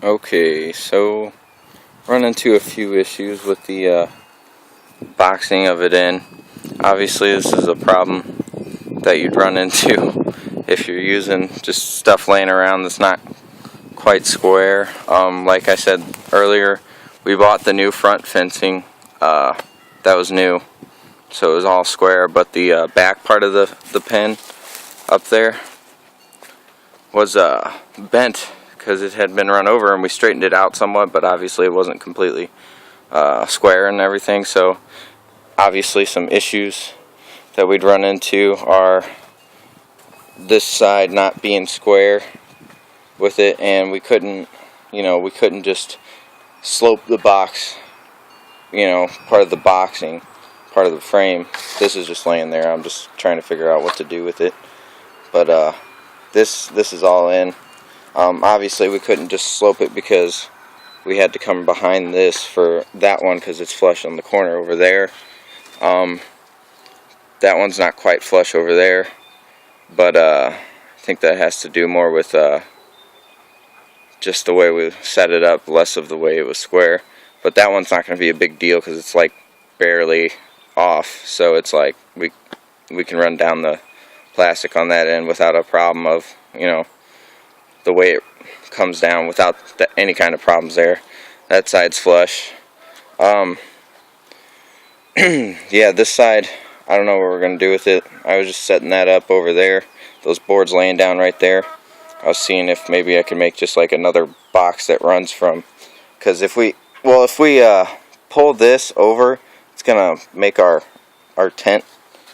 Okay, so run into a few issues with the boxing of it in. Obviously this is a problem that you'd run into if you're using just stuff laying around that's not quite square. Like I said earlier, we bought the new front fencing that was new, so it was all square, but the back part of the pen up there was bent because it had been run over, and we straightened it out somewhat, but obviously it wasn't completely square and everything. So obviously some issues that we'd run into are this side not being square with it, and we couldn't just slope the box, part of the boxing, part of the frame. This is just laying there. I'm just trying to figure out what to do with it, but this is all in. Obviously we couldn't just slope it because we had to come behind this for that one because it's flush on the corner over there. That one's not quite flush over there, but I think that has to do more with just the way we set it up, less of the way it was square. But that one's not going to be a big deal because it's like barely off, so it's like we can run down the plastic on that end without a problem of the way it comes down without any kind of problems there. That side's flush. Yeah, this side, I don't know what we're going to do with it. I was just setting that up over there. Those boards laying down right there. I was seeing if maybe I could make just like another box that runs from, because if we pull this over, it's going to make our tent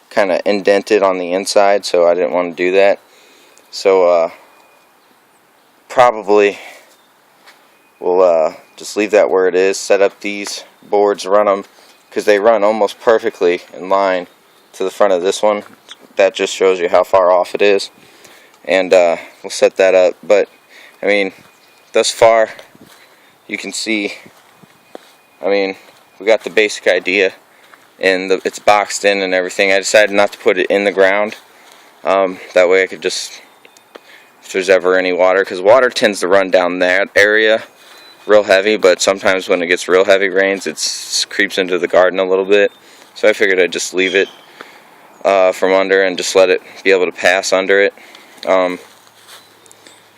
kind of indented on the inside, so I didn't want to do that. So probably we'll just leave that where it is, set up these boards, run them, because they run almost perfectly in line to the front of this one. That just shows you how far off it is, and we'll set that up. But I mean, thus far you can see, I mean, we got the basic idea, and it's boxed in and everything. I decided not to put it in the ground, that way I could just, if there's ever any water, because water tends to run down that area real heavy, but sometimes when it gets real heavy rains, it creeps into the garden a little bit. So I figured I'd just leave it from under and just let it be able to pass under it. And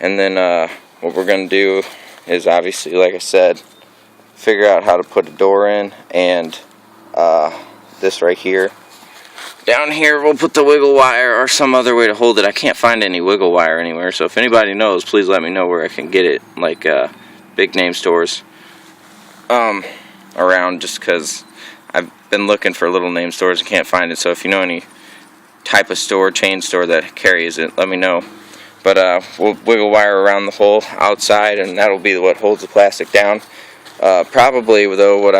then what we're going to do is, obviously, like I said, figure out how to put a door in, and this right here. Down here we'll put the wiggle wire or some other way to hold it. I can't find any wiggle wire anywhere, so if anybody knows, please let me know where I can get it, like big name stores around, just because I've been looking for little name stores and can't find it. So if you know any type of store, chain store that carries it, let me know. But we'll wiggle wire around the hole outside, and that'll be what holds the plastic down. Probably, though, what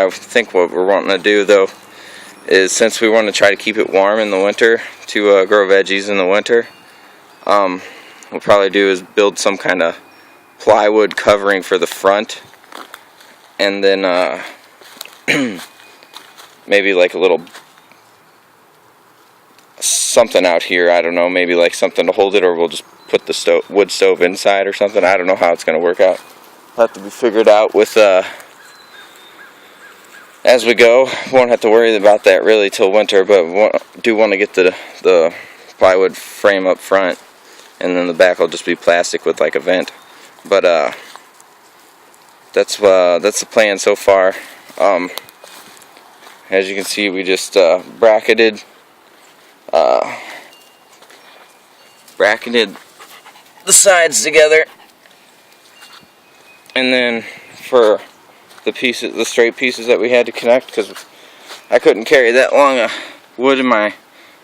we're wanting to do, though, is, since we want to try to keep it warm in the winter to grow veggies in the winter, we'll probably do is build some kind of plywood covering for the front, and then maybe like a little something out here, I don't know, maybe like something to hold it, or we'll just put the wood stove inside or something. I don't know how it's going to work out. It'll have to be figured out with as we go. Won't have to worry about that really till winter, but we do want to get the plywood frame up front, and then the back will just be plastic with like a vent. But that's the plan so far. As you can see, we just bracketed the sides together, and then for the straight pieces that we had to connect, because I couldn't carry that long of wood in my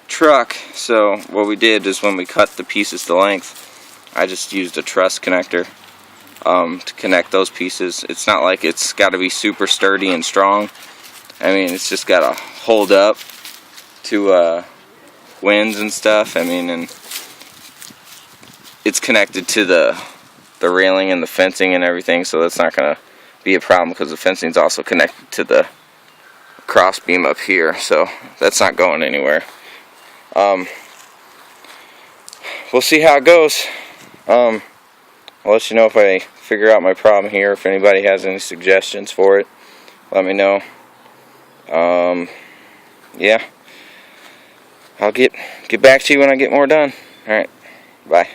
truck, so what we did is, when we cut the pieces to length, I just used a truss connector to connect those pieces. It's not like it's got to be super sturdy and strong. I mean, it's just got to hold up to winds and stuff. I mean, and it's connected to the railing and the fencing and everything, so that's not going to be a problem, because the fencing is also connected to the cross beam up here, so that's not going anywhere. We'll see how it goes. I'll let you know if I figure out my problem here. If anybody has any suggestions for it, let me know. Yeah, I'll get back to you when I get more done. Alright, bye.